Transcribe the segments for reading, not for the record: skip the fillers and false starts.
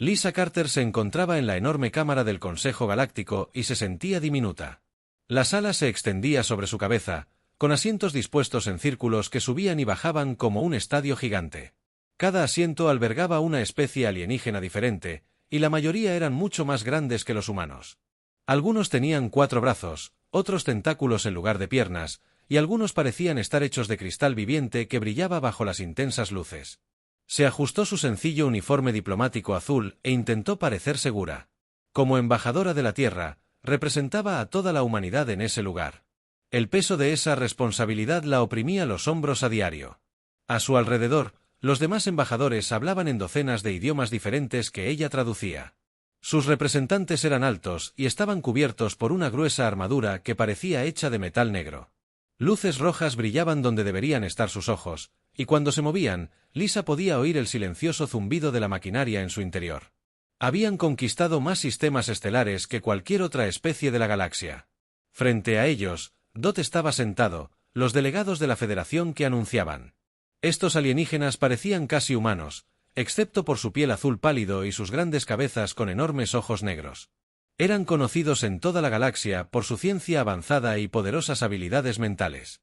Lisa Carter se encontraba en la enorme cámara del Consejo Galáctico y se sentía diminuta. La sala se extendía sobre su cabeza, con asientos dispuestos en círculos que subían y bajaban como un estadio gigante. Cada asiento albergaba una especie alienígena diferente, y la mayoría eran mucho más grandes que los humanos. Algunos tenían 4 brazos, otros tentáculos en lugar de piernas, y algunos parecían estar hechos de cristal viviente que brillaba bajo las intensas luces. Se ajustó su sencillo uniforme diplomático azul e intentó parecer segura. Como embajadora de la Tierra, representaba a toda la humanidad en ese lugar. El peso de esa responsabilidad la oprimía los hombros a diario. A su alrededor, los demás embajadores hablaban en docenas de idiomas diferentes que ella traducía. Sus representantes eran altos y estaban cubiertos por una gruesa armadura que parecía hecha de metal negro. Luces rojas brillaban donde deberían estar sus ojos, y cuando se movían, Lisa podía oír el silencioso zumbido de la maquinaria en su interior. Habían conquistado más sistemas estelares que cualquier otra especie de la galaxia. Frente a ellos, Dot estaba sentado, los delegados de la Federación que anunciaban. Estos alienígenas parecían casi humanos, excepto por su piel azul pálido y sus grandes cabezas con enormes ojos negros. Eran conocidos en toda la galaxia por su ciencia avanzada y poderosas habilidades mentales.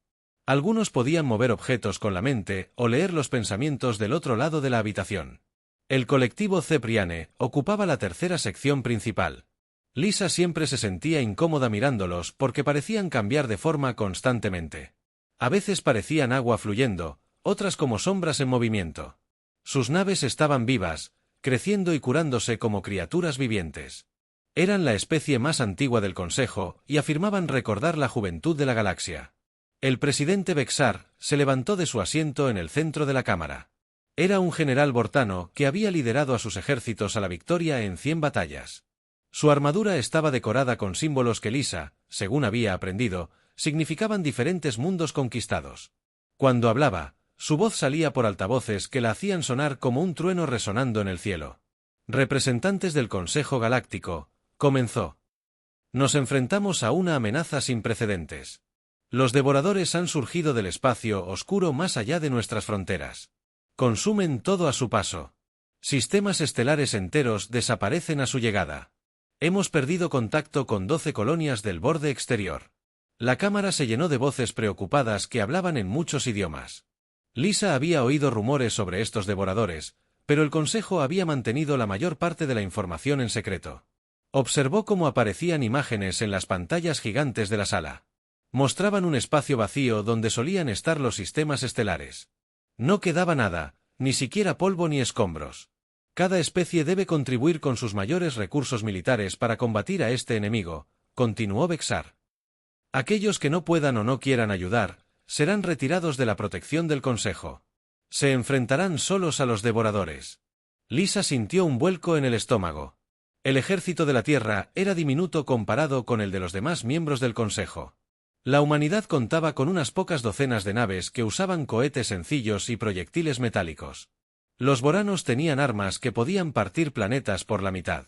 Algunos podían mover objetos con la mente o leer los pensamientos del otro lado de la habitación. El colectivo Cepriane ocupaba la tercera sección principal. Lisa siempre se sentía incómoda mirándolos porque parecían cambiar de forma constantemente. A veces parecían agua fluyendo, otras como sombras en movimiento. Sus naves estaban vivas, creciendo y curándose como criaturas vivientes. Eran la especie más antigua del Consejo y afirmaban recordar la juventud de la galaxia. El presidente Bexar se levantó de su asiento en el centro de la cámara. Era un general bortano que había liderado a sus ejércitos a la victoria en 100 batallas. Su armadura estaba decorada con símbolos que Lisa, según había aprendido, significaban diferentes mundos conquistados. Cuando hablaba, su voz salía por altavoces que la hacían sonar como un trueno resonando en el cielo. Representantes del Consejo Galáctico, comenzó. Nos enfrentamos a una amenaza sin precedentes. Los devoradores han surgido del espacio oscuro más allá de nuestras fronteras. Consumen todo a su paso. Sistemas estelares enteros desaparecen a su llegada. Hemos perdido contacto con 12 colonias del borde exterior. La cámara se llenó de voces preocupadas que hablaban en muchos idiomas. Lisa había oído rumores sobre estos devoradores, pero el Consejo había mantenido la mayor parte de la información en secreto. Observó cómo aparecían imágenes en las pantallas gigantes de la sala. Mostraban un espacio vacío donde solían estar los sistemas estelares. No quedaba nada, ni siquiera polvo ni escombros. Cada especie debe contribuir con sus mayores recursos militares para combatir a este enemigo, continuó Bexar. Aquellos que no puedan o no quieran ayudar, serán retirados de la protección del Consejo. Se enfrentarán solos a los devoradores. Lisa sintió un vuelco en el estómago. El ejército de la Tierra era diminuto comparado con el de los demás miembros del Consejo. La humanidad contaba con unas pocas docenas de naves que usaban cohetes sencillos y proyectiles metálicos. Los boranos tenían armas que podían partir planetas por la mitad.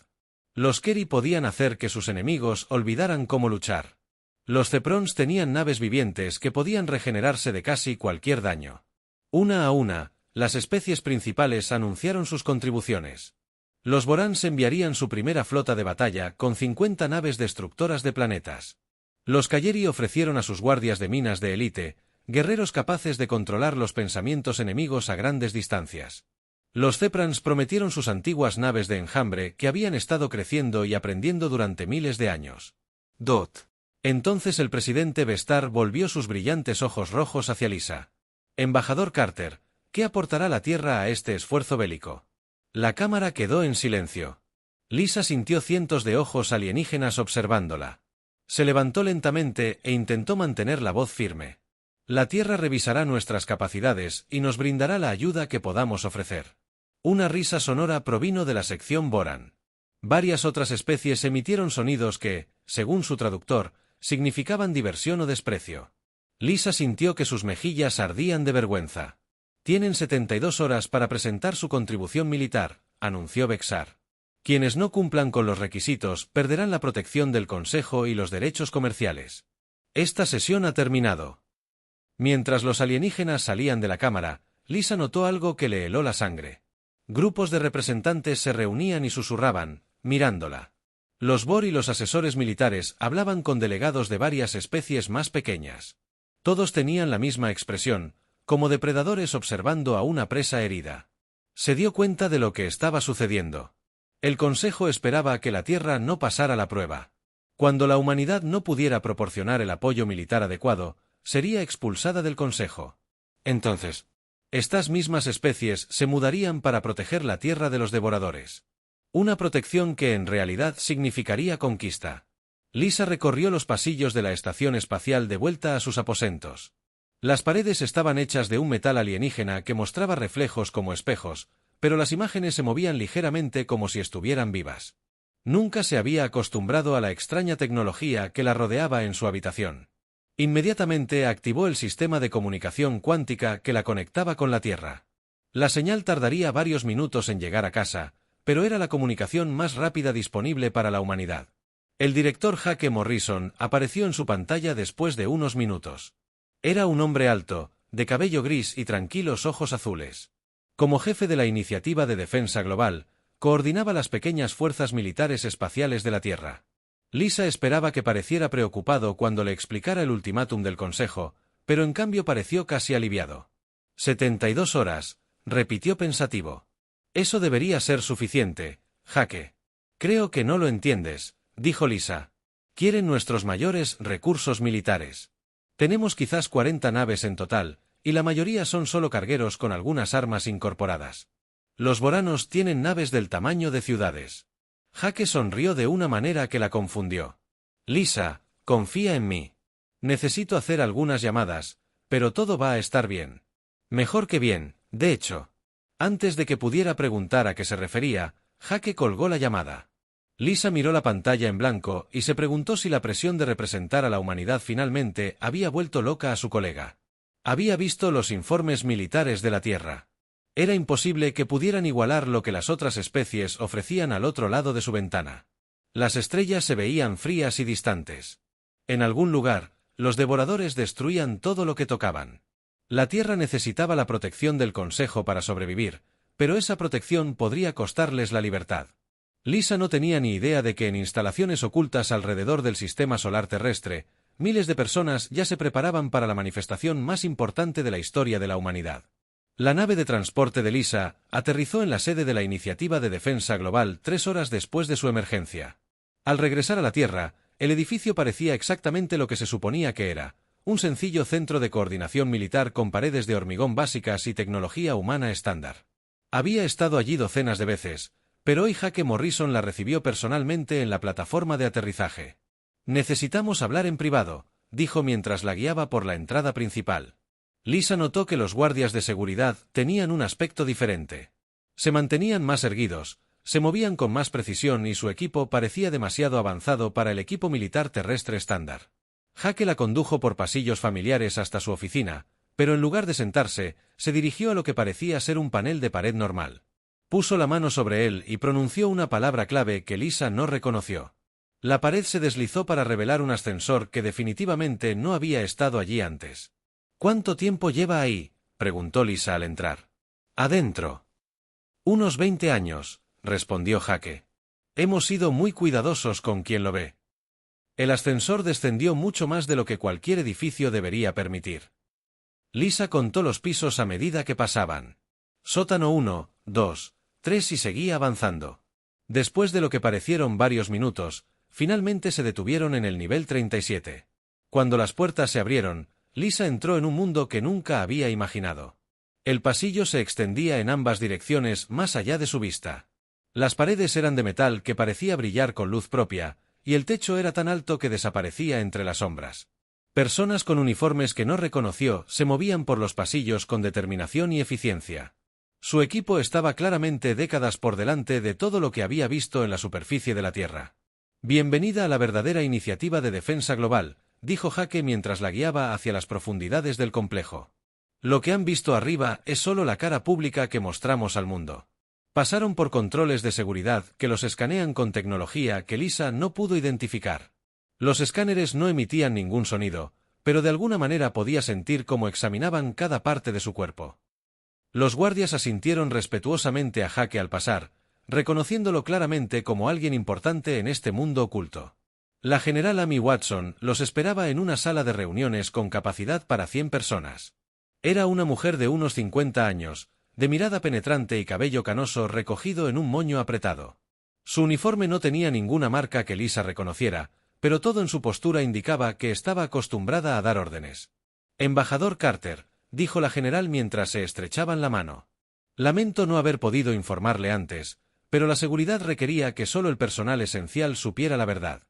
Los Keri podían hacer que sus enemigos olvidaran cómo luchar. Los Ceprons tenían naves vivientes que podían regenerarse de casi cualquier daño. Una a una, las especies principales anunciaron sus contribuciones. Los Borans enviarían su primera flota de batalla con 50 naves destructoras de planetas. Los Kayeri ofrecieron a sus guardias de minas de élite, guerreros capaces de controlar los pensamientos enemigos a grandes distancias. Los Ceprans prometieron sus antiguas naves de enjambre que habían estado creciendo y aprendiendo durante miles de años. Dot. Entonces el presidente Vestar volvió sus brillantes ojos rojos hacia Lisa. Embajador Carter, ¿qué aportará la Tierra a este esfuerzo bélico? La cámara quedó en silencio. Lisa sintió cientos de ojos alienígenas observándola. Se levantó lentamente e intentó mantener la voz firme. La Tierra revisará nuestras capacidades y nos brindará la ayuda que podamos ofrecer. Una risa sonora provino de la sección Boran. Varias otras especies emitieron sonidos que, según su traductor, significaban diversión o desprecio. Lisa sintió que sus mejillas ardían de vergüenza. Tienen 72 horas para presentar su contribución militar, anunció Bexar. Quienes no cumplan con los requisitos perderán la protección del Consejo y los derechos comerciales. Esta sesión ha terminado. Mientras los alienígenas salían de la cámara, Lisa notó algo que le heló la sangre. Grupos de representantes se reunían y susurraban, mirándola. Los BOR y los asesores militares hablaban con delegados de varias especies más pequeñas. Todos tenían la misma expresión, como depredadores observando a una presa herida. Se dio cuenta de lo que estaba sucediendo. El Consejo esperaba que la Tierra no pasara la prueba. Cuando la humanidad no pudiera proporcionar el apoyo militar adecuado, sería expulsada del Consejo. Entonces, estas mismas especies se mudarían para proteger la Tierra de los devoradores. Una protección que en realidad significaría conquista. Lisa recorrió los pasillos de la estación espacial de vuelta a sus aposentos. Las paredes estaban hechas de un metal alienígena que mostraba reflejos como espejos, pero las imágenes se movían ligeramente como si estuvieran vivas. Nunca se había acostumbrado a la extraña tecnología que la rodeaba en su habitación. Inmediatamente activó el sistema de comunicación cuántica que la conectaba con la Tierra. La señal tardaría varios minutos en llegar a casa, pero era la comunicación más rápida disponible para la humanidad. El director Jake Morrison apareció en su pantalla después de unos minutos. Era un hombre alto, de cabello gris y tranquilos ojos azules. Como jefe de la Iniciativa de Defensa Global, coordinaba las pequeñas fuerzas militares espaciales de la Tierra. Lisa esperaba que pareciera preocupado cuando le explicara el ultimátum del Consejo, pero en cambio pareció casi aliviado. 72 horas, repitió pensativo. Eso debería ser suficiente, Jake. Creo que no lo entiendes, dijo Lisa. Quieren nuestros mayores recursos militares. Tenemos quizás 40 naves en total, y la mayoría son solo cargueros con algunas armas incorporadas. Los boranos tienen naves del tamaño de ciudades. Jake sonrió de una manera que la confundió. Lisa, confía en mí. Necesito hacer algunas llamadas, pero todo va a estar bien. Mejor que bien, de hecho. Antes de que pudiera preguntar a qué se refería, Jake colgó la llamada. Lisa miró la pantalla en blanco y se preguntó si la presión de representar a la humanidad finalmente había vuelto loca a su colega. Había visto los informes militares de la Tierra. Era imposible que pudieran igualar lo que las otras especies ofrecían al otro lado de su ventana. Las estrellas se veían frías y distantes. En algún lugar, los devoradores destruían todo lo que tocaban. La Tierra necesitaba la protección del Consejo para sobrevivir, pero esa protección podría costarles la libertad. Lisa no tenía ni idea de que en instalaciones ocultas alrededor del sistema solar terrestre, miles de personas ya se preparaban para la manifestación más importante de la historia de la humanidad. La nave de transporte de Lisa aterrizó en la sede de la Iniciativa de Defensa Global 3 horas después de su emergencia. Al regresar a la Tierra, el edificio parecía exactamente lo que se suponía que era, un sencillo centro de coordinación militar con paredes de hormigón básicas y tecnología humana estándar. Había estado allí docenas de veces, pero hoy Jake Morrison la recibió personalmente en la plataforma de aterrizaje. «Necesitamos hablar en privado», dijo mientras la guiaba por la entrada principal. Lisa notó que los guardias de seguridad tenían un aspecto diferente. Se mantenían más erguidos, se movían con más precisión y su equipo parecía demasiado avanzado para el equipo militar terrestre estándar. Jake la condujo por pasillos familiares hasta su oficina, pero en lugar de sentarse, se dirigió a lo que parecía ser un panel de pared normal. Puso la mano sobre él y pronunció una palabra clave que Lisa no reconoció. La pared se deslizó para revelar un ascensor que definitivamente no había estado allí antes. «¿Cuánto tiempo lleva ahí?», preguntó Lisa al entrar. «Adentro». «Unos 20 años», respondió Jake. «Hemos sido muy cuidadosos con quien lo ve». El ascensor descendió mucho más de lo que cualquier edificio debería permitir. Lisa contó los pisos a medida que pasaban. Sótano 1, 2, 3 y seguía avanzando. Después de lo que parecieron varios minutos, finalmente se detuvieron en el nivel 37. Cuando las puertas se abrieron, Lisa entró en un mundo que nunca había imaginado. El pasillo se extendía en ambas direcciones más allá de su vista. Las paredes eran de metal que parecía brillar con luz propia, y el techo era tan alto que desaparecía entre las sombras. Personas con uniformes que no reconoció se movían por los pasillos con determinación y eficiencia. Su equipo estaba claramente décadas por delante de todo lo que había visto en la superficie de la Tierra. «Bienvenida a la verdadera Iniciativa de Defensa Global», dijo Jake mientras la guiaba hacia las profundidades del complejo. «Lo que han visto arriba es solo la cara pública que mostramos al mundo». Pasaron por controles de seguridad que los escanean con tecnología que Lisa no pudo identificar. Los escáneres no emitían ningún sonido, pero de alguna manera podía sentir cómo examinaban cada parte de su cuerpo. Los guardias asintieron respetuosamente a Jake al pasar, reconociéndolo claramente como alguien importante en este mundo oculto. La general Amy Watson los esperaba en una sala de reuniones con capacidad para 100 personas. Era una mujer de unos 50 años, de mirada penetrante y cabello canoso recogido en un moño apretado. Su uniforme no tenía ninguna marca que Lisa reconociera, pero todo en su postura indicaba que estaba acostumbrada a dar órdenes. «Embajador Carter», dijo la general mientras se estrechaban la mano. «Lamento no haber podido informarle antes, pero la seguridad requería que solo el personal esencial supiera la verdad».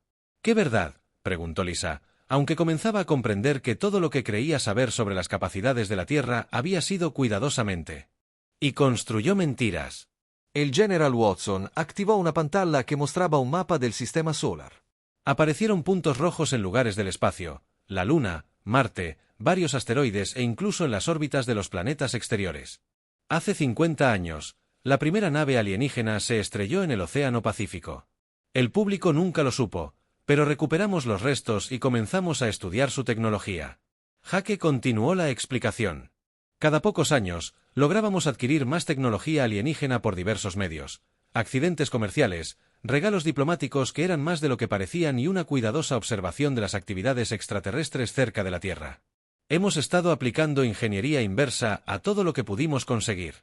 «¿Qué verdad?», preguntó Lisa, aunque comenzaba a comprender que todo lo que creía saber sobre las capacidades de la Tierra había sido cuidadosamente. «Y construyó mentiras». El General Watson activó una pantalla que mostraba un mapa del sistema solar. Aparecieron puntos rojos en lugares del espacio, la Luna, Marte, varios asteroides e incluso en las órbitas de los planetas exteriores. Hace 50 años, la primera nave alienígena se estrelló en el Océano Pacífico. El público nunca lo supo, pero recuperamos los restos y comenzamos a estudiar su tecnología. Jake continuó la explicación. Cada pocos años, lográbamos adquirir más tecnología alienígena por diversos medios, accidentes comerciales, regalos diplomáticos que eran más de lo que parecían y una cuidadosa observación de las actividades extraterrestres cerca de la Tierra. Hemos estado aplicando ingeniería inversa a todo lo que pudimos conseguir.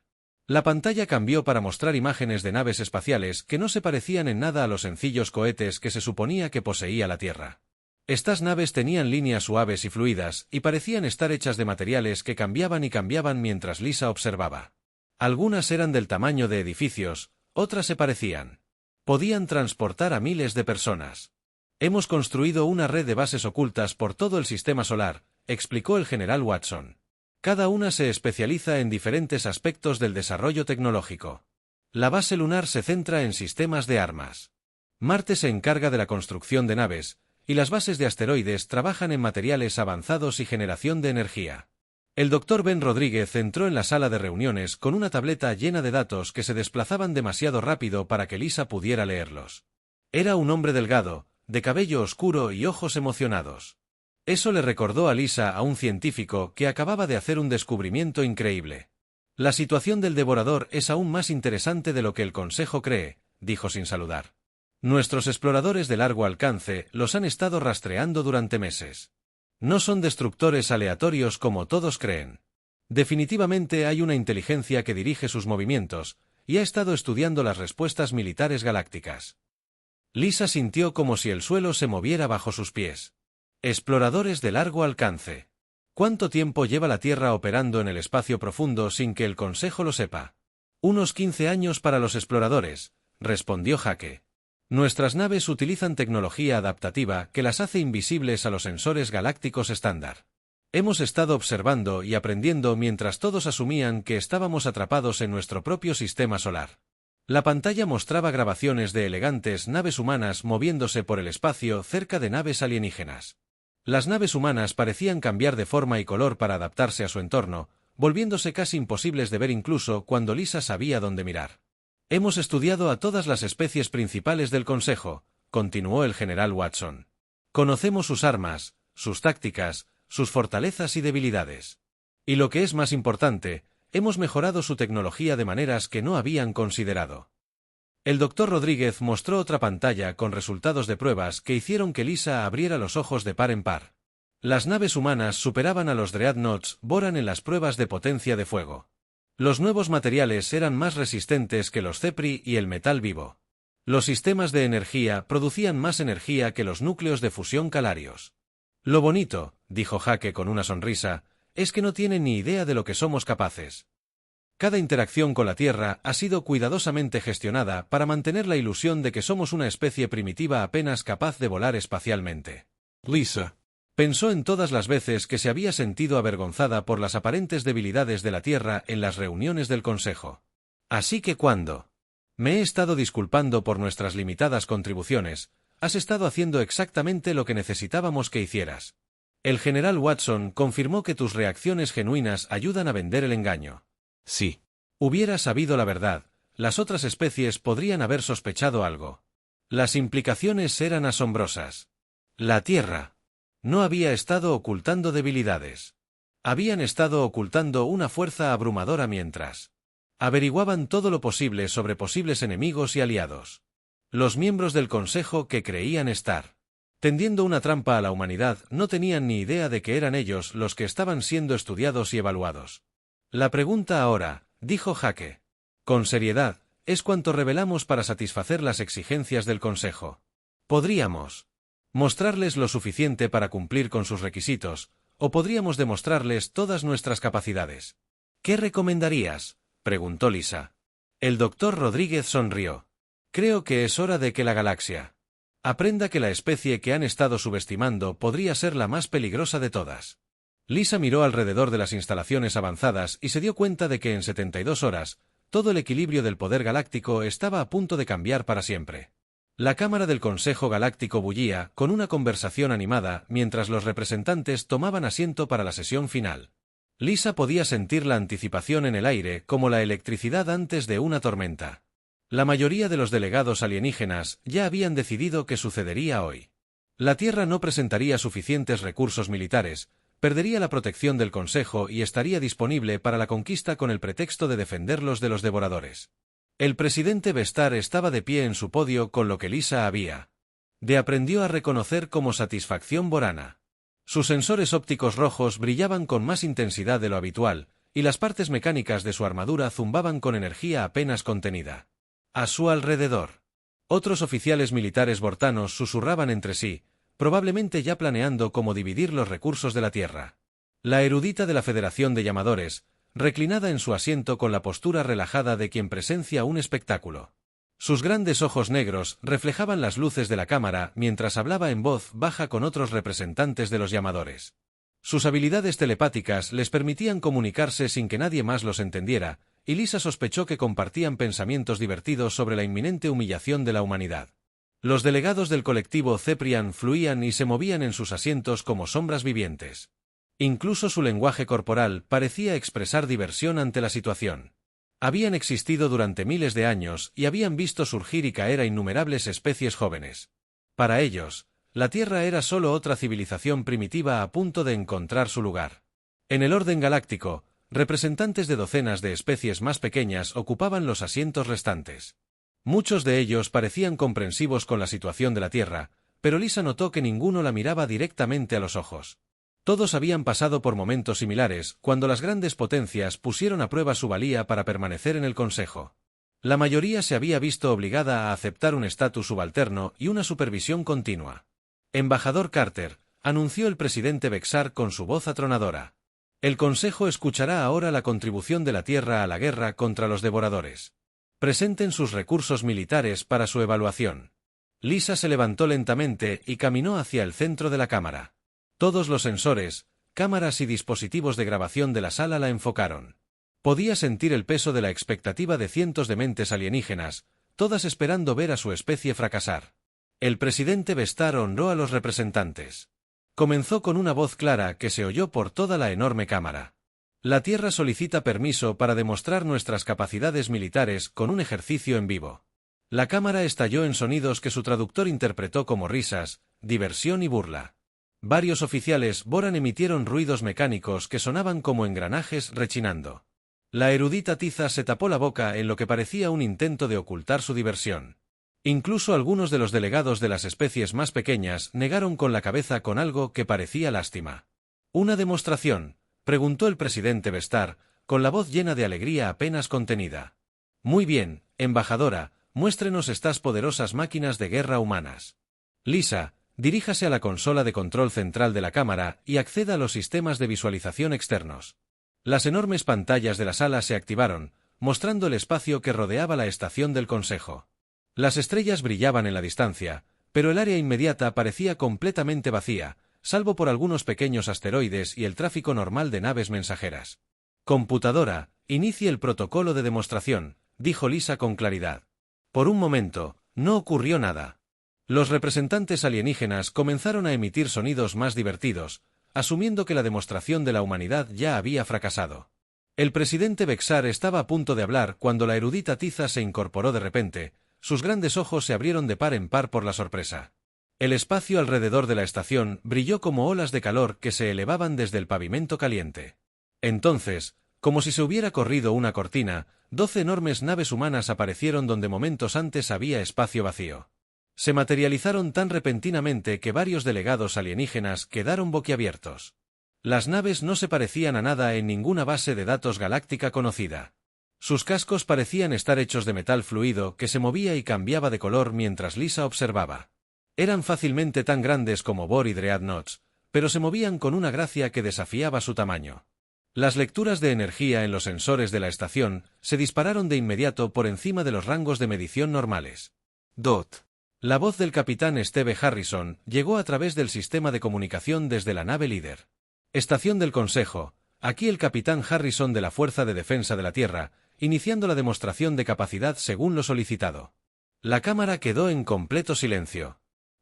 La pantalla cambió para mostrar imágenes de naves espaciales que no se parecían en nada a los sencillos cohetes que se suponía que poseía la Tierra. Estas naves tenían líneas suaves y fluidas y parecían estar hechas de materiales que cambiaban y cambiaban mientras Lisa observaba. Algunas eran del tamaño de edificios, otras se parecían. Podían transportar a miles de personas. Hemos construido una red de bases ocultas por todo el sistema solar, explicó el general Watson. Cada una se especializa en diferentes aspectos del desarrollo tecnológico. La base lunar se centra en sistemas de armas. Marte se encarga de la construcción de naves, y las bases de asteroides trabajan en materiales avanzados y generación de energía. El Dr. Ben Rodríguez entró en la sala de reuniones con una tableta llena de datos que se desplazaban demasiado rápido para que Lisa pudiera leerlos. Era un hombre delgado, de cabello oscuro y ojos emocionados. Eso le recordó a Lisa a un científico que acababa de hacer un descubrimiento increíble. La situación del devorador es aún más interesante de lo que el Consejo cree, dijo sin saludar. Nuestros exploradores de largo alcance los han estado rastreando durante meses. No son destructores aleatorios como todos creen. Definitivamente hay una inteligencia que dirige sus movimientos, y ha estado estudiando las respuestas militares galácticas. Lisa sintió como si el suelo se moviera bajo sus pies. Exploradores de largo alcance. ¿Cuánto tiempo lleva la Tierra operando en el espacio profundo sin que el Consejo lo sepa? Unos 15 años para los exploradores, respondió Jake. Nuestras naves utilizan tecnología adaptativa que las hace invisibles a los sensores galácticos estándar. Hemos estado observando y aprendiendo mientras todos asumían que estábamos atrapados en nuestro propio sistema solar. La pantalla mostraba grabaciones de elegantes naves humanas moviéndose por el espacio cerca de naves alienígenas. Las naves humanas parecían cambiar de forma y color para adaptarse a su entorno, volviéndose casi imposibles de ver incluso cuando Lisa sabía dónde mirar. Hemos estudiado a todas las especies principales del Consejo, continuó el general Watson. Conocemos sus armas, sus tácticas, sus fortalezas y debilidades. Y lo que es más importante, hemos mejorado su tecnología de maneras que no habían considerado. El Dr. Rodríguez mostró otra pantalla con resultados de pruebas que hicieron que Lisa abriera los ojos de par en par. Las naves humanas superaban a los Dreadnoughts Boran en las pruebas de potencia de fuego. Los nuevos materiales eran más resistentes que los Cepri y el metal vivo. Los sistemas de energía producían más energía que los núcleos de fusión calarios. Lo bonito, dijo Jake con una sonrisa, es que no tienen ni idea de lo que somos capaces. Cada interacción con la Tierra ha sido cuidadosamente gestionada para mantener la ilusión de que somos una especie primitiva apenas capaz de volar espacialmente. Lisa pensó en todas las veces que se había sentido avergonzada por las aparentes debilidades de la Tierra en las reuniones del Consejo. Así que cuando me he estado disculpando por nuestras limitadas contribuciones, has estado haciendo exactamente lo que necesitábamos que hicieras. El general Watson confirmó que tus reacciones genuinas ayudan a vender el engaño. Sí. Hubiera sabido la verdad, las otras especies podrían haber sospechado algo. Las implicaciones eran asombrosas. La Tierra no había estado ocultando debilidades. Habían estado ocultando una fuerza abrumadora mientras averiguaban todo lo posible sobre posibles enemigos y aliados. Los miembros del Consejo que creían estar tendiendo una trampa a la humanidad no tenían ni idea de que eran ellos los que estaban siendo estudiados y evaluados. La pregunta ahora, dijo Jake, con seriedad, es cuánto revelamos para satisfacer las exigencias del Consejo. ¿Podríamos mostrarles lo suficiente para cumplir con sus requisitos, o podríamos demostrarles todas nuestras capacidades? ¿Qué recomendarías?, preguntó Lisa. El doctor Rodríguez sonrió. Creo que es hora de que la galaxia aprenda que la especie que han estado subestimando podría ser la más peligrosa de todas. Lisa miró alrededor de las instalaciones avanzadas y se dio cuenta de que en 72 horas, todo el equilibrio del poder galáctico estaba a punto de cambiar para siempre. La Cámara del Consejo Galáctico bullía, con una conversación animada, mientras los representantes tomaban asiento para la sesión final. Lisa podía sentir la anticipación en el aire como la electricidad antes de una tormenta. La mayoría de los delegados alienígenas ya habían decidido qué sucedería hoy. La Tierra no presentaría suficientes recursos militares, perdería la protección del Consejo y estaría disponible para la conquista con el pretexto de defenderlos de los devoradores. El presidente Vestar estaba de pie en su podio con lo que Lisa había aprendió a reconocer como satisfacción borana. Sus sensores ópticos rojos brillaban con más intensidad de lo habitual, y las partes mecánicas de su armadura zumbaban con energía apenas contenida. A su alrededor, otros oficiales militares bortanos susurraban entre sí, probablemente ya planeando cómo dividir los recursos de la Tierra. La erudita de la Federación de Llamadores, reclinada en su asiento con la postura relajada de quien presencia un espectáculo. Sus grandes ojos negros reflejaban las luces de la cámara mientras hablaba en voz baja con otros representantes de los llamadores. Sus habilidades telepáticas les permitían comunicarse sin que nadie más los entendiera, y Lisa sospechó que compartían pensamientos divertidos sobre la inminente humillación de la humanidad. Los delegados del colectivo Ceprian fluían y se movían en sus asientos como sombras vivientes. Incluso su lenguaje corporal parecía expresar diversión ante la situación. Habían existido durante miles de años y habían visto surgir y caer a innumerables especies jóvenes. Para ellos, la Tierra era solo otra civilización primitiva a punto de encontrar su lugar. En el orden galáctico, representantes de docenas de especies más pequeñas ocupaban los asientos restantes. Muchos de ellos parecían comprensivos con la situación de la Tierra, pero Lisa notó que ninguno la miraba directamente a los ojos. Todos habían pasado por momentos similares cuando las grandes potencias pusieron a prueba su valía para permanecer en el Consejo. La mayoría se había visto obligada a aceptar un estatus subalterno y una supervisión continua. Embajador Carter, anunció el presidente Bexar con su voz atronadora. El Consejo escuchará ahora la contribución de la Tierra a la guerra contra los devoradores. Presenten sus recursos militares para su evaluación. Lisa se levantó lentamente y caminó hacia el centro de la cámara. Todos los sensores, cámaras y dispositivos de grabación de la sala la enfocaron. Podía sentir el peso de la expectativa de cientos de mentes alienígenas, todas esperando ver a su especie fracasar. El presidente Vestar honró a los representantes. Comenzó con una voz clara que se oyó por toda la enorme cámara. La Tierra solicita permiso para demostrar nuestras capacidades militares con un ejercicio en vivo. La cámara estalló en sonidos que su traductor interpretó como risas, diversión y burla. Varios oficiales Boran emitieron ruidos mecánicos que sonaban como engranajes rechinando. La erudita Tiza se tapó la boca en lo que parecía un intento de ocultar su diversión. Incluso algunos de los delegados de las especies más pequeñas negaron con la cabeza con algo que parecía lástima. ¿Una demostración?, preguntó el presidente Vestar, con la voz llena de alegría apenas contenida. Muy bien, embajadora, muéstrenos estas poderosas máquinas de guerra humanas. Lisa, diríjase a la consola de control central de la cámara y acceda a los sistemas de visualización externos. Las enormes pantallas de la sala se activaron, mostrando el espacio que rodeaba la estación del Consejo. Las estrellas brillaban en la distancia, pero el área inmediata parecía completamente vacía, salvo por algunos pequeños asteroides y el tráfico normal de naves mensajeras. Computadora, inicie el protocolo de demostración, dijo Lisa con claridad. Por un momento, no ocurrió nada. Los representantes alienígenas comenzaron a emitir sonidos más divertidos, asumiendo que la demostración de la humanidad ya había fracasado. El presidente Bexar estaba a punto de hablar cuando la erudita Tiza se incorporó de repente, sus grandes ojos se abrieron de par en par por la sorpresa. El espacio alrededor de la estación brilló como olas de calor que se elevaban desde el pavimento caliente. Entonces, como si se hubiera corrido una cortina, 12 enormes naves humanas aparecieron donde momentos antes había espacio vacío. Se materializaron tan repentinamente que varios delegados alienígenas quedaron boquiabiertos. Las naves no se parecían a nada en ninguna base de datos galáctica conocida. Sus cascos parecían estar hechos de metal fluido que se movía y cambiaba de color mientras Lisa observaba. Eran fácilmente tan grandes como Bor y Dreadnoughts, pero se movían con una gracia que desafiaba su tamaño. Las lecturas de energía en los sensores de la estación se dispararon de inmediato por encima de los rangos de medición normales. Dot. La voz del capitán Steve Harrison llegó a través del sistema de comunicación desde la nave líder. Estación del Consejo, aquí el capitán Harrison de la Fuerza de Defensa de la Tierra, iniciando la demostración de capacidad según lo solicitado. La cámara quedó en completo silencio.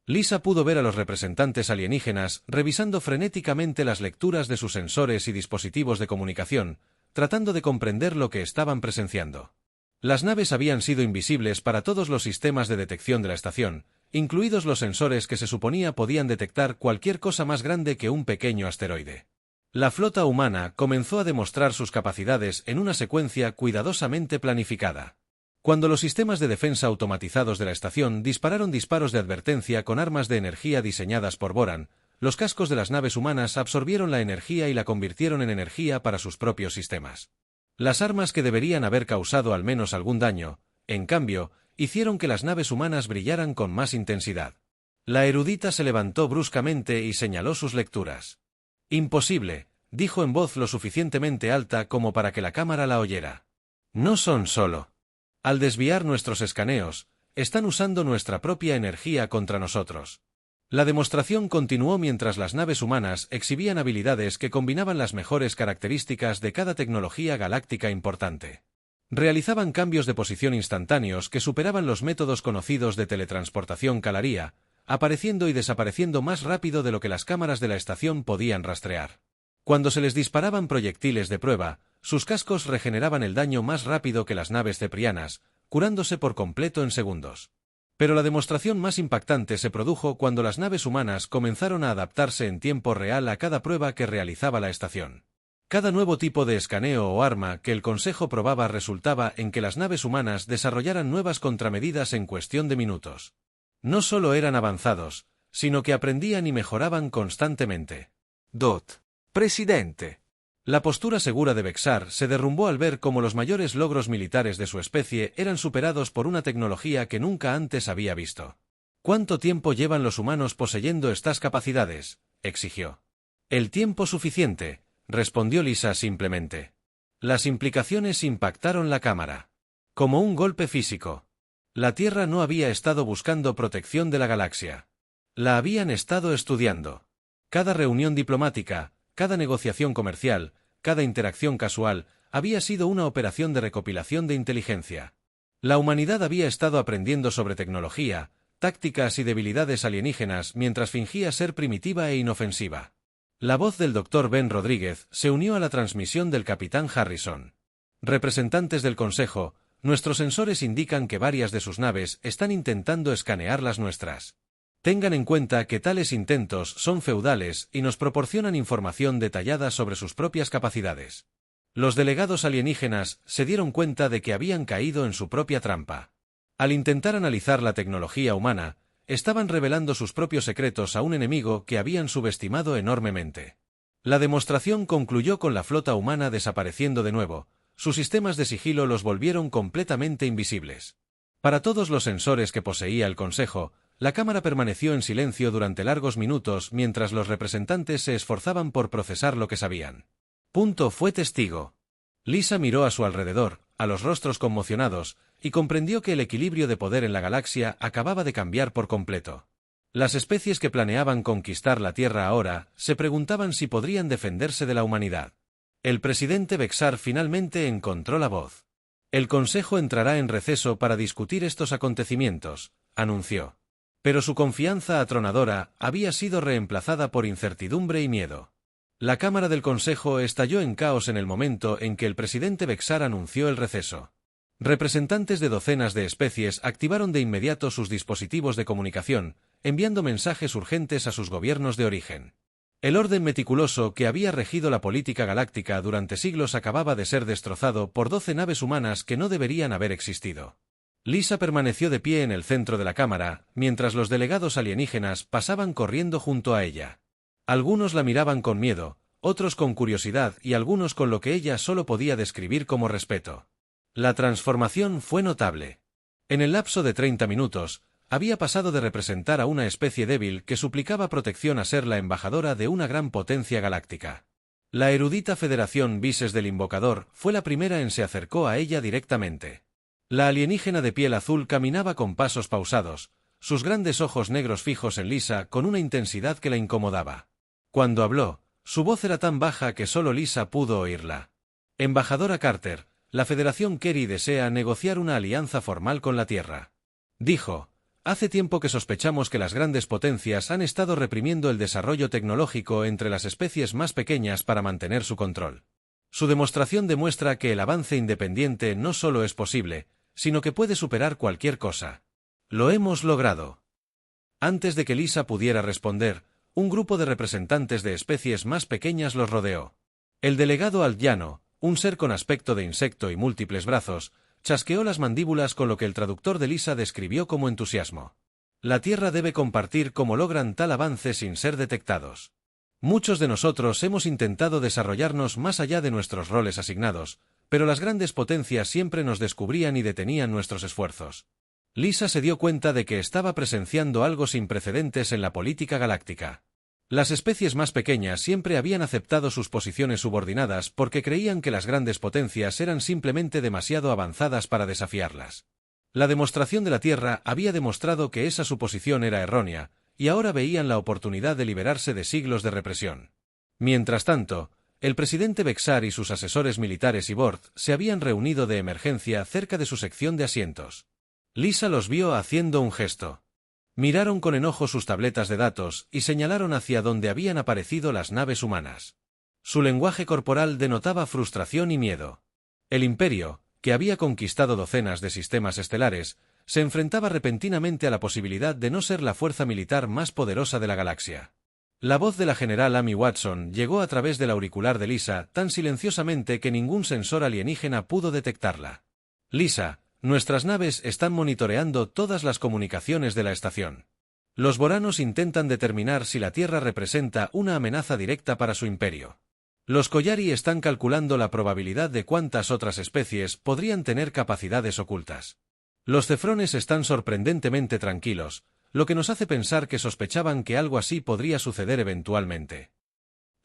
Lisa pudo ver a los representantes alienígenas revisando frenéticamente las lecturas de sus sensores y dispositivos de comunicación, tratando de comprender lo que estaban presenciando. Las naves habían sido invisibles para todos los sistemas de detección de la estación, incluidos los sensores que se suponía podían detectar cualquier cosa más grande que un pequeño asteroide. La flota humana comenzó a demostrar sus capacidades en una secuencia cuidadosamente planificada. Cuando los sistemas de defensa automatizados de la estación dispararon disparos de advertencia con armas de energía diseñadas por Boran, los cascos de las naves humanas absorbieron la energía y la convirtieron en energía para sus propios sistemas. Las armas que deberían haber causado al menos algún daño, en cambio, hicieron que las naves humanas brillaran con más intensidad. La erudita se levantó bruscamente y señaló sus lecturas. «Imposible», dijo en voz lo suficientemente alta como para que la cámara la oyera. «No son solo. Al desviar nuestros escaneos, están usando nuestra propia energía contra nosotros». La demostración continuó mientras las naves humanas exhibían habilidades que combinaban las mejores características de cada tecnología galáctica importante. Realizaban cambios de posición instantáneos que superaban los métodos conocidos de teletransportación calaría, apareciendo y desapareciendo más rápido de lo que las cámaras de la estación podían rastrear. Cuando se les disparaban proyectiles de prueba, sus cascos regeneraban el daño más rápido que las naves ceprianas, curándose por completo en segundos. Pero la demostración más impactante se produjo cuando las naves humanas comenzaron a adaptarse en tiempo real a cada prueba que realizaba la estación. Cada nuevo tipo de escaneo o arma que el Consejo probaba resultaba en que las naves humanas desarrollaran nuevas contramedidas en cuestión de minutos. No solo eran avanzados, sino que aprendían y mejoraban constantemente. Dot. Presidente. La postura segura de Bexar se derrumbó al ver cómo los mayores logros militares de su especie eran superados por una tecnología que nunca antes había visto. ¿Cuánto tiempo llevan los humanos poseyendo estas capacidades?, exigió. El tiempo suficiente, respondió Lisa simplemente. Las implicaciones impactaron la cámara. Como un golpe físico. La Tierra no había estado buscando protección de la galaxia. La habían estado estudiando. Cada reunión diplomática, cada negociación comercial, cada interacción casual, había sido una operación de recopilación de inteligencia. La humanidad había estado aprendiendo sobre tecnología, tácticas y debilidades alienígenas mientras fingía ser primitiva e inofensiva. La voz del Dr. Ben Rodríguez se unió a la transmisión del capitán Harrison. Representantes del Consejo, nuestros sensores indican que varias de sus naves están intentando escanear las nuestras. Tengan en cuenta que tales intentos son feudales y nos proporcionan información detallada sobre sus propias capacidades. Los delegados alienígenas se dieron cuenta de que habían caído en su propia trampa. Al intentar analizar la tecnología humana, estaban revelando sus propios secretos a un enemigo que habían subestimado enormemente. La demostración concluyó con la flota humana desapareciendo de nuevo. Sus sistemas de sigilo los volvieron completamente invisibles. Para todos los sensores que poseía el Consejo, la cámara permaneció en silencio durante largos minutos mientras los representantes se esforzaban por procesar lo que sabían. Punto fue testigo. Lisa miró a su alrededor, a los rostros conmocionados, y comprendió que el equilibrio de poder en la galaxia acababa de cambiar por completo. Las especies que planeaban conquistar la Tierra ahora se preguntaban si podrían defenderse de la humanidad. El presidente Bexar finalmente encontró la voz. El Consejo entrará en receso para discutir estos acontecimientos, anunció. Pero su confianza atronadora había sido reemplazada por incertidumbre y miedo. La Cámara del Consejo estalló en caos en el momento en que el presidente Bexar anunció el receso. Representantes de docenas de especies activaron de inmediato sus dispositivos de comunicación, enviando mensajes urgentes a sus gobiernos de origen. El orden meticuloso que había regido la política galáctica durante siglos acababa de ser destrozado por 12 naves humanas que no deberían haber existido. Lisa permaneció de pie en el centro de la cámara, mientras los delegados alienígenas pasaban corriendo junto a ella. Algunos la miraban con miedo, otros con curiosidad y algunos con lo que ella solo podía describir como respeto. La transformación fue notable. En el lapso de 30 minutos, había pasado de representar a una especie débil que suplicaba protección a ser la embajadora de una gran potencia galáctica. La erudita Federación Vises del Invocador fue la primera en se acercó a ella directamente. La alienígena de piel azul caminaba con pasos pausados, sus grandes ojos negros fijos en Lisa con una intensidad que la incomodaba. Cuando habló, su voz era tan baja que solo Lisa pudo oírla. Embajadora Carter, la Federación Kerry desea negociar una alianza formal con la Tierra. Dijo, hace tiempo que sospechamos que las grandes potencias han estado reprimiendo el desarrollo tecnológico entre las especies más pequeñas para mantener su control. Su demostración demuestra que el avance independiente no solo es posible, sino que puede superar cualquier cosa. Lo hemos logrado. Antes de que Lisa pudiera responder, un grupo de representantes de especies más pequeñas los rodeó. El delegado aldeano, un ser con aspecto de insecto y múltiples brazos, chasqueó las mandíbulas con lo que el traductor de Lisa describió como entusiasmo. La Tierra debe compartir cómo logran tal avance sin ser detectados. Muchos de nosotros hemos intentado desarrollarnos más allá de nuestros roles asignados, pero las grandes potencias siempre nos descubrían y detenían nuestros esfuerzos. Lisa se dio cuenta de que estaba presenciando algo sin precedentes en la política galáctica. Las especies más pequeñas siempre habían aceptado sus posiciones subordinadas porque creían que las grandes potencias eran simplemente demasiado avanzadas para desafiarlas. La demostración de la Tierra había demostrado que esa suposición era errónea, y ahora veían la oportunidad de liberarse de siglos de represión. Mientras tanto, el presidente Bexar y sus asesores militares y Bord se habían reunido de emergencia cerca de su sección de asientos. Lisa los vio haciendo un gesto. Miraron con enojo sus tabletas de datos y señalaron hacia donde habían aparecido las naves humanas. Su lenguaje corporal denotaba frustración y miedo. El Imperio, que había conquistado docenas de sistemas estelares, se enfrentaba repentinamente a la posibilidad de no ser la fuerza militar más poderosa de la galaxia. La voz de la general Amy Watson llegó a través del auricular de Lisa tan silenciosamente que ningún sensor alienígena pudo detectarla. Lisa, nuestras naves están monitoreando todas las comunicaciones de la estación. Los boranos intentan determinar si la Tierra representa una amenaza directa para su imperio. Los Collari están calculando la probabilidad de cuántas otras especies podrían tener capacidades ocultas. Los cefrones están sorprendentemente tranquilos, lo que nos hace pensar que sospechaban que algo así podría suceder eventualmente.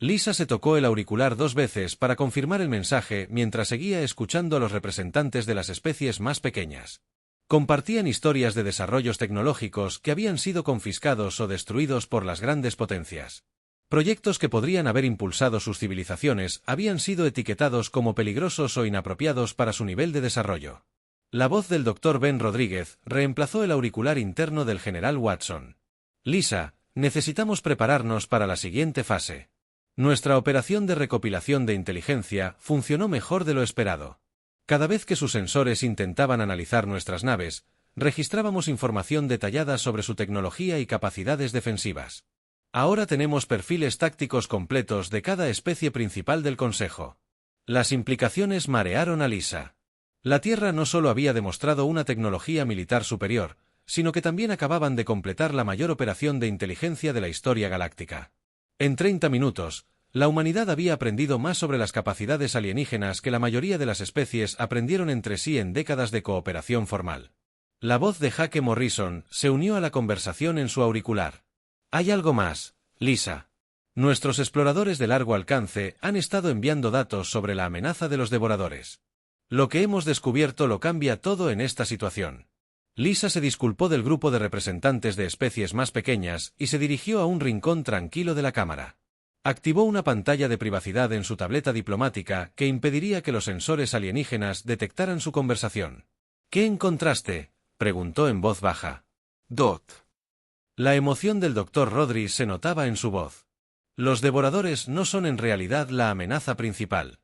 Lisa se tocó el auricular 2 veces para confirmar el mensaje mientras seguía escuchando a los representantes de las especies más pequeñas. Compartían historias de desarrollos tecnológicos que habían sido confiscados o destruidos por las grandes potencias. Proyectos que podrían haber impulsado sus civilizaciones habían sido etiquetados como peligrosos o inapropiados para su nivel de desarrollo. La voz del Dr. Ben Rodríguez reemplazó el auricular interno del general Watson. Lisa, necesitamos prepararnos para la siguiente fase. Nuestra operación de recopilación de inteligencia funcionó mejor de lo esperado. Cada vez que sus sensores intentaban analizar nuestras naves, registrábamos información detallada sobre su tecnología y capacidades defensivas. Ahora tenemos perfiles tácticos completos de cada especie principal del Consejo. Las implicaciones marearon a Lisa. La Tierra no solo había demostrado una tecnología militar superior, sino que también acababan de completar la mayor operación de inteligencia de la historia galáctica. En 30 minutos, la humanidad había aprendido más sobre las capacidades alienígenas que la mayoría de las especies aprendieron entre sí en décadas de cooperación formal. La voz de Jake Morrison se unió a la conversación en su auricular. Hay algo más, Lisa. Nuestros exploradores de largo alcance han estado enviando datos sobre la amenaza de los devoradores. Lo que hemos descubierto lo cambia todo en esta situación. Lisa se disculpó del grupo de representantes de especies más pequeñas y se dirigió a un rincón tranquilo de la cámara. Activó una pantalla de privacidad en su tableta diplomática que impediría que los sensores alienígenas detectaran su conversación. ¿Qué encontraste?, preguntó en voz baja. Dot. La emoción del Dr. Rodri se notaba en su voz. Los devoradores no son en realidad la amenaza principal.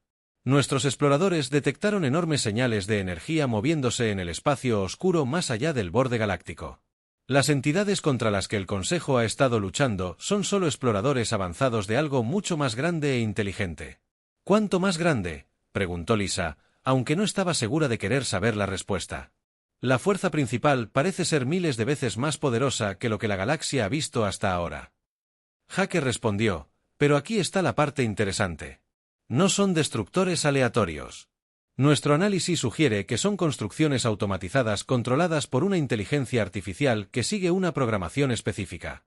Nuestros exploradores detectaron enormes señales de energía moviéndose en el espacio oscuro más allá del borde galáctico. Las entidades contra las que el Consejo ha estado luchando son solo exploradores avanzados de algo mucho más grande e inteligente. ¿Cuánto más grande?, preguntó Lisa, aunque no estaba segura de querer saber la respuesta. La fuerza principal parece ser miles de veces más poderosa que lo que la galaxia ha visto hasta ahora. Jake respondió, pero aquí está la parte interesante. No son destructores aleatorios. Nuestro análisis sugiere que son construcciones automatizadas controladas por una inteligencia artificial que sigue una programación específica.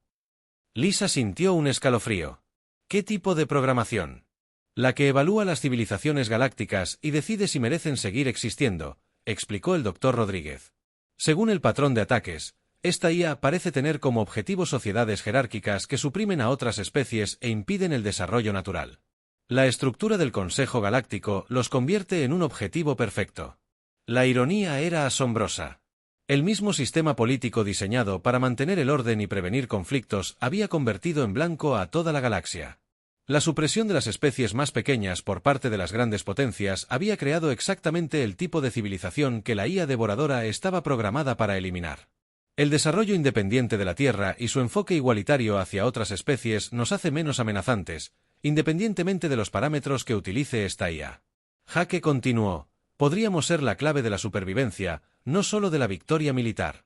Lisa sintió un escalofrío. ¿Qué tipo de programación? La que evalúa las civilizaciones galácticas y decide si merecen seguir existiendo, explicó el Dr. Rodríguez. Según el patrón de ataques, esta IA parece tener como objetivo sociedades jerárquicas que suprimen a otras especies e impiden el desarrollo natural. La estructura del Consejo Galáctico los convierte en un objetivo perfecto. La ironía era asombrosa. El mismo sistema político diseñado para mantener el orden y prevenir conflictos había convertido en blanco a toda la galaxia. La supresión de las especies más pequeñas por parte de las grandes potencias había creado exactamente el tipo de civilización que la IA devoradora estaba programada para eliminar. El desarrollo independiente de la Tierra y su enfoque igualitario hacia otras especies nos hace menos amenazantes, independientemente de los parámetros que utilice esta IA. Jake continuó, podríamos ser la clave de la supervivencia, no solo de la victoria militar.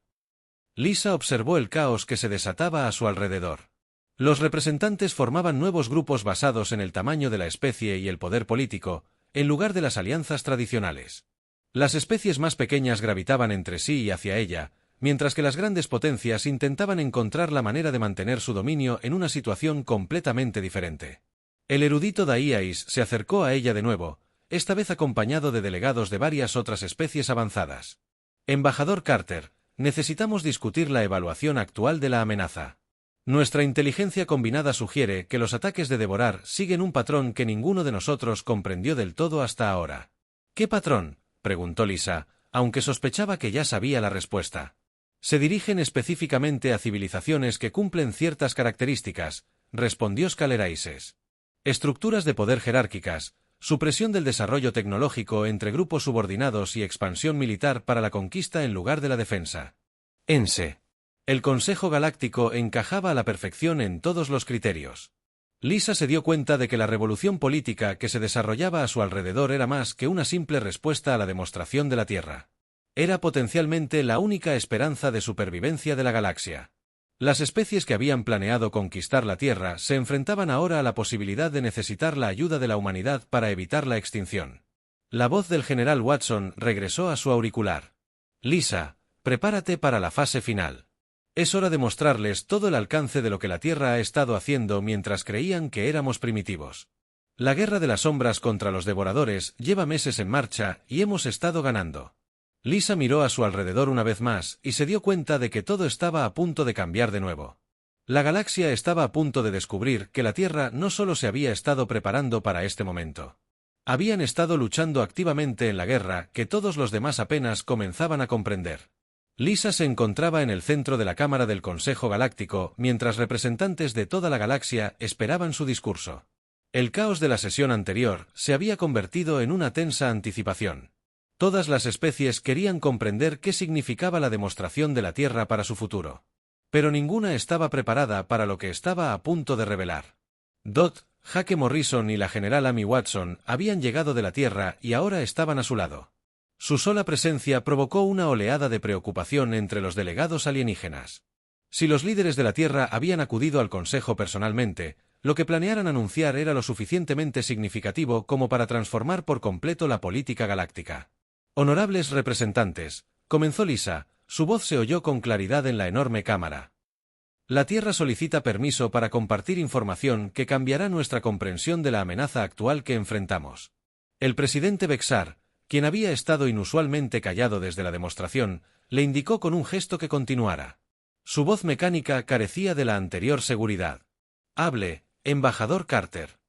Lisa observó el caos que se desataba a su alrededor. Los representantes formaban nuevos grupos basados en el tamaño de la especie y el poder político, en lugar de las alianzas tradicionales. Las especies más pequeñas gravitaban entre sí y hacia ella, mientras que las grandes potencias intentaban encontrar la manera de mantener su dominio en una situación completamente diferente. El erudito Daiais se acercó a ella de nuevo, esta vez acompañado de delegados de varias otras especies avanzadas. Embajador Carter, necesitamos discutir la evaluación actual de la amenaza. Nuestra inteligencia combinada sugiere que los ataques de devorar siguen un patrón que ninguno de nosotros comprendió del todo hasta ahora. ¿Qué patrón?, preguntó Lisa, aunque sospechaba que ya sabía la respuesta. Se dirigen específicamente a civilizaciones que cumplen ciertas características, respondió Scaleraces. Estructuras de poder jerárquicas, supresión del desarrollo tecnológico entre grupos subordinados y expansión militar para la conquista en lugar de la defensa. El Consejo Galáctico encajaba a la perfección en todos los criterios. Lisa se dio cuenta de que la revolución política que se desarrollaba a su alrededor era más que una simple respuesta a la demostración de la Tierra. Era potencialmente la única esperanza de supervivencia de la galaxia. Las especies que habían planeado conquistar la Tierra se enfrentaban ahora a la posibilidad de necesitar la ayuda de la humanidad para evitar la extinción. La voz del general Watson regresó a su auricular. Lisa, prepárate para la fase final. Es hora de mostrarles todo el alcance de lo que la Tierra ha estado haciendo mientras creían que éramos primitivos. La guerra de las sombras contra los devoradores lleva meses en marcha y hemos estado ganando. Lisa miró a su alrededor una vez más y se dio cuenta de que todo estaba a punto de cambiar de nuevo. La galaxia estaba a punto de descubrir que la Tierra no solo se había estado preparando para este momento. Habían estado luchando activamente en la guerra que todos los demás apenas comenzaban a comprender. Lisa se encontraba en el centro de la Cámara del Consejo Galáctico mientras representantes de toda la galaxia esperaban su discurso. El caos de la sesión anterior se había convertido en una tensa anticipación. Todas las especies querían comprender qué significaba la demostración de la Tierra para su futuro. Pero ninguna estaba preparada para lo que estaba a punto de revelar. Dot, Jake Morrison y la general Amy Watson habían llegado de la Tierra y ahora estaban a su lado. Su sola presencia provocó una oleada de preocupación entre los delegados alienígenas. Si los líderes de la Tierra habían acudido al Consejo personalmente, lo que planearan anunciar era lo suficientemente significativo como para transformar por completo la política galáctica. Honorables representantes, comenzó Lisa, su voz se oyó con claridad en la enorme cámara. La Tierra solicita permiso para compartir información que cambiará nuestra comprensión de la amenaza actual que enfrentamos. El presidente Bexar, quien había estado inusualmente callado desde la demostración, le indicó con un gesto que continuara. Su voz mecánica carecía de la anterior seguridad. Hable, embajador Carter.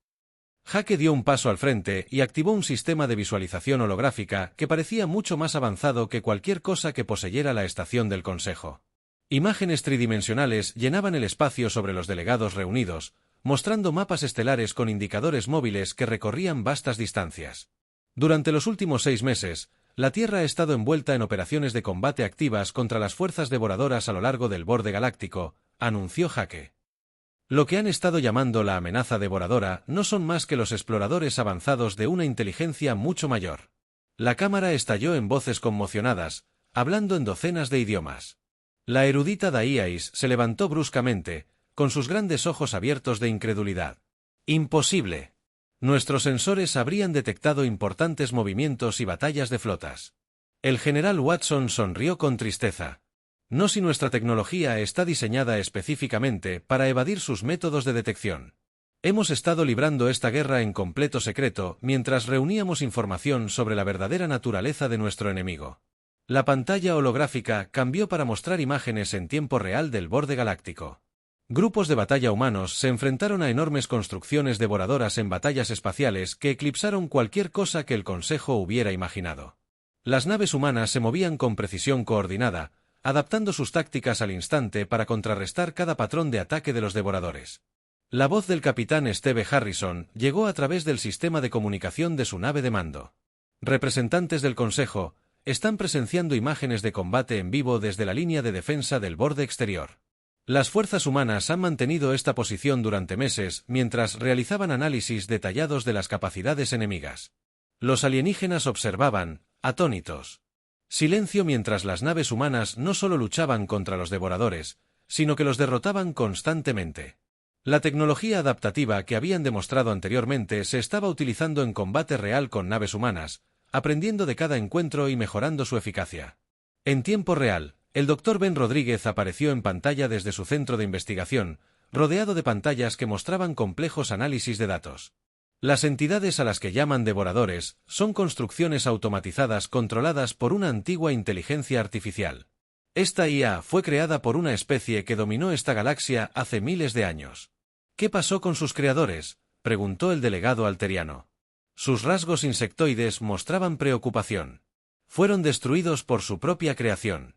Jake dio un paso al frente y activó un sistema de visualización holográfica que parecía mucho más avanzado que cualquier cosa que poseyera la estación del Consejo. Imágenes tridimensionales llenaban el espacio sobre los delegados reunidos, mostrando mapas estelares con indicadores móviles que recorrían vastas distancias. Durante los últimos 6 meses, la Tierra ha estado envuelta en operaciones de combate activas contra las fuerzas devoradoras a lo largo del borde galáctico, anunció Hake. Lo que han estado llamando la amenaza devoradora no son más que los exploradores avanzados de una inteligencia mucho mayor. La cámara estalló en voces conmocionadas, hablando en docenas de idiomas. La erudita Daiais se levantó bruscamente, con sus grandes ojos abiertos de incredulidad. ¡Imposible! Nuestros sensores habrían detectado importantes movimientos y batallas de flotas. El general Watson sonrió con tristeza. No si nuestra tecnología está diseñada específicamente para evadir sus métodos de detección. Hemos estado librando esta guerra en completo secreto mientras reuníamos información sobre la verdadera naturaleza de nuestro enemigo. La pantalla holográfica cambió para mostrar imágenes en tiempo real del borde galáctico. Grupos de batalla humanos se enfrentaron a enormes construcciones devoradoras en batallas espaciales que eclipsaron cualquier cosa que el Consejo hubiera imaginado. Las naves humanas se movían con precisión coordinada, adaptando sus tácticas al instante para contrarrestar cada patrón de ataque de los devoradores. La voz del capitán Steve Harrison llegó a través del sistema de comunicación de su nave de mando. Representantes del Consejo están presenciando imágenes de combate en vivo desde la línea de defensa del borde exterior. Las fuerzas humanas han mantenido esta posición durante meses mientras realizaban análisis detallados de las capacidades enemigas. Los alienígenas observaban, atónitos. Silencio mientras las naves humanas no solo luchaban contra los devoradores, sino que los derrotaban constantemente. La tecnología adaptativa que habían demostrado anteriormente se estaba utilizando en combate real con naves humanas, aprendiendo de cada encuentro y mejorando su eficacia. En tiempo real, el Dr. Ben Rodríguez apareció en pantalla desde su centro de investigación, rodeado de pantallas que mostraban complejos análisis de datos. Las entidades a las que llaman devoradores son construcciones automatizadas controladas por una antigua inteligencia artificial. Esta IA fue creada por una especie que dominó esta galaxia hace miles de años. ¿Qué pasó con sus creadores?, preguntó el delegado alteriano. Sus rasgos insectoides mostraban preocupación. Fueron destruidos por su propia creación.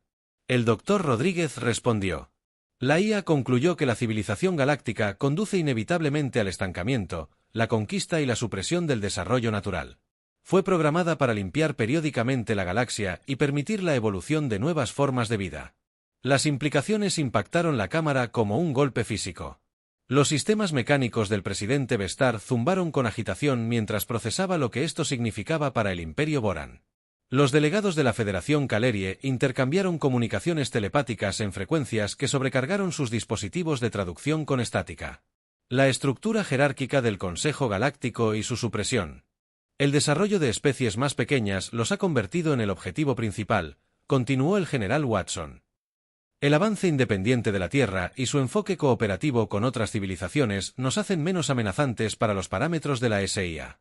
El Dr. Rodríguez respondió. La IA concluyó que la civilización galáctica conduce inevitablemente al estancamiento, la conquista y la supresión del desarrollo natural. Fue programada para limpiar periódicamente la galaxia y permitir la evolución de nuevas formas de vida. Las implicaciones impactaron la cámara como un golpe físico. Los sistemas mecánicos del presidente Bestar zumbaron con agitación mientras procesaba lo que esto significaba para el Imperio Boran. Los delegados de la Federación Calerie intercambiaron comunicaciones telepáticas en frecuencias que sobrecargaron sus dispositivos de traducción con estática. La estructura jerárquica del Consejo Galáctico y su supresión. El desarrollo de especies más pequeñas los ha convertido en el objetivo principal, continuó el general Watson. El avance independiente de la Tierra y su enfoque cooperativo con otras civilizaciones nos hacen menos amenazantes para los parámetros de la SIA.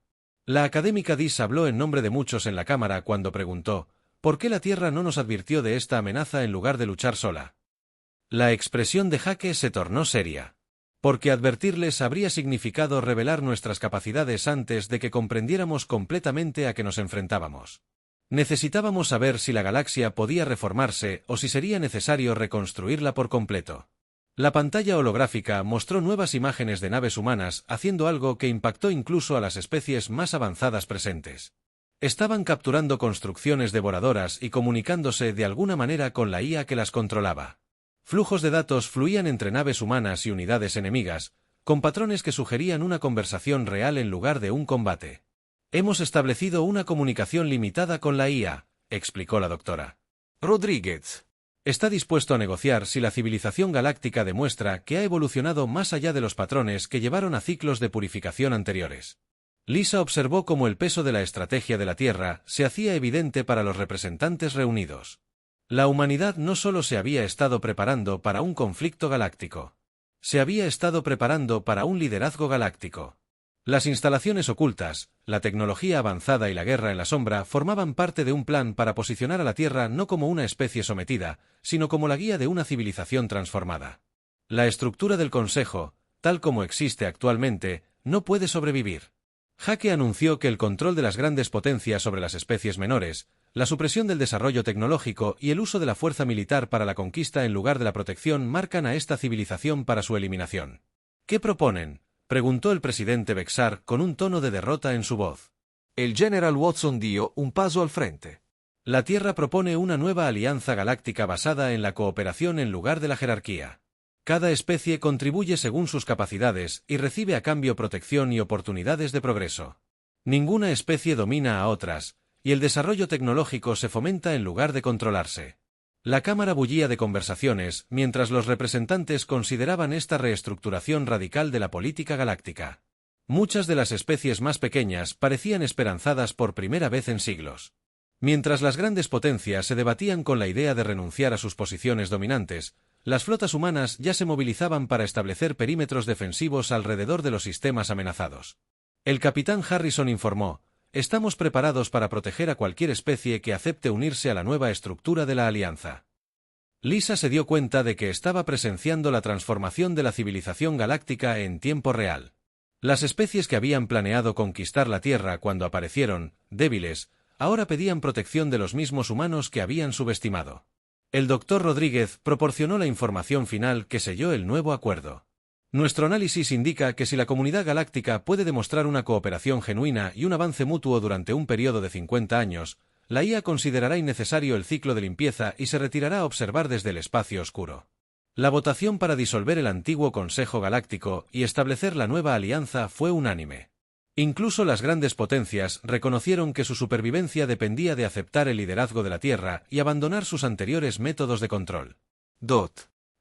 La académica Dis habló en nombre de muchos en la Cámara cuando preguntó, ¿por qué la Tierra no nos advirtió de esta amenaza en lugar de luchar sola? La expresión de Hake se tornó seria. Porque advertirles habría significado revelar nuestras capacidades antes de que comprendiéramos completamente a qué nos enfrentábamos. Necesitábamos saber si la galaxia podía reformarse o si sería necesario reconstruirla por completo. La pantalla holográfica mostró nuevas imágenes de naves humanas haciendo algo que impactó incluso a las especies más avanzadas presentes. Estaban capturando construcciones devoradoras y comunicándose de alguna manera con la IA que las controlaba. Flujos de datos fluían entre naves humanas y unidades enemigas, con patrones que sugerían una conversación real en lugar de un combate. Hemos establecido una comunicación limitada con la IA, explicó la doctora. Rodríguez Está dispuesto a negociar si la civilización galáctica demuestra que ha evolucionado más allá de los patrones que llevaron a ciclos de purificación anteriores. Lisa observó cómo el peso de la estrategia de la Tierra se hacía evidente para los representantes reunidos. La humanidad no solo se había estado preparando para un conflicto galáctico. Se había estado preparando para un liderazgo galáctico. Las instalaciones ocultas, la tecnología avanzada y la guerra en la sombra formaban parte de un plan para posicionar a la Tierra no como una especie sometida, sino como la guía de una civilización transformada. La estructura del Consejo, tal como existe actualmente, no puede sobrevivir. Hake anunció que el control de las grandes potencias sobre las especies menores, la supresión del desarrollo tecnológico y el uso de la fuerza militar para la conquista en lugar de la protección marcan a esta civilización para su eliminación. ¿Qué proponen?, preguntó el presidente Bexar con un tono de derrota en su voz. El general Watson dio un paso al frente. La Tierra propone una nueva alianza galáctica basada en la cooperación en lugar de la jerarquía. Cada especie contribuye según sus capacidades y recibe a cambio protección y oportunidades de progreso. Ninguna especie domina a otras, y el desarrollo tecnológico se fomenta en lugar de controlarse. La Cámara bullía de conversaciones mientras los representantes consideraban esta reestructuración radical de la política galáctica. Muchas de las especies más pequeñas parecían esperanzadas por primera vez en siglos. Mientras las grandes potencias se debatían con la idea de renunciar a sus posiciones dominantes, las flotas humanas ya se movilizaban para establecer perímetros defensivos alrededor de los sistemas amenazados. El capitán Harrison informó: «Estamos preparados para proteger a cualquier especie que acepte unirse a la nueva estructura de la alianza». Lisa se dio cuenta de que estaba presenciando la transformación de la civilización galáctica en tiempo real. Las especies que habían planeado conquistar la Tierra cuando aparecieron, débiles, ahora pedían protección de los mismos humanos que habían subestimado. El Dr. Rodríguez proporcionó la información final que selló el nuevo acuerdo. Nuestro análisis indica que si la comunidad galáctica puede demostrar una cooperación genuina y un avance mutuo durante un periodo de 50 años, la IA considerará innecesario el ciclo de limpieza y se retirará a observar desde el espacio oscuro. La votación para disolver el antiguo Consejo Galáctico y establecer la nueva alianza fue unánime. Incluso las grandes potencias reconocieron que su supervivencia dependía de aceptar el liderazgo de la Tierra y abandonar sus anteriores métodos de control.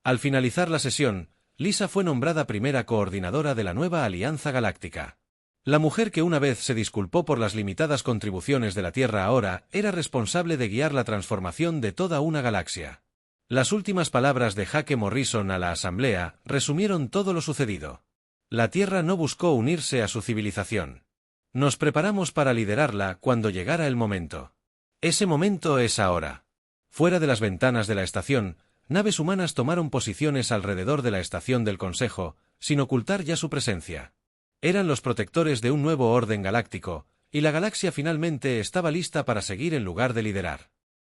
Al finalizar la sesión, Lisa fue nombrada primera coordinadora de la nueva Alianza Galáctica. La mujer que una vez se disculpó por las limitadas contribuciones de la Tierra ahora era responsable de guiar la transformación de toda una galaxia. Las últimas palabras de Jake Morrison a la asamblea resumieron todo lo sucedido. La Tierra no buscó unirse a su civilización. Nos preparamos para liderarla cuando llegara el momento. Ese momento es ahora. Fuera de las ventanas de la estación, naves humanas tomaron posiciones alrededor de la estación del Consejo, sin ocultar ya su presencia. Eran los protectores de un nuevo orden galáctico, y la galaxia finalmente estaba lista para seguir en lugar de liderar.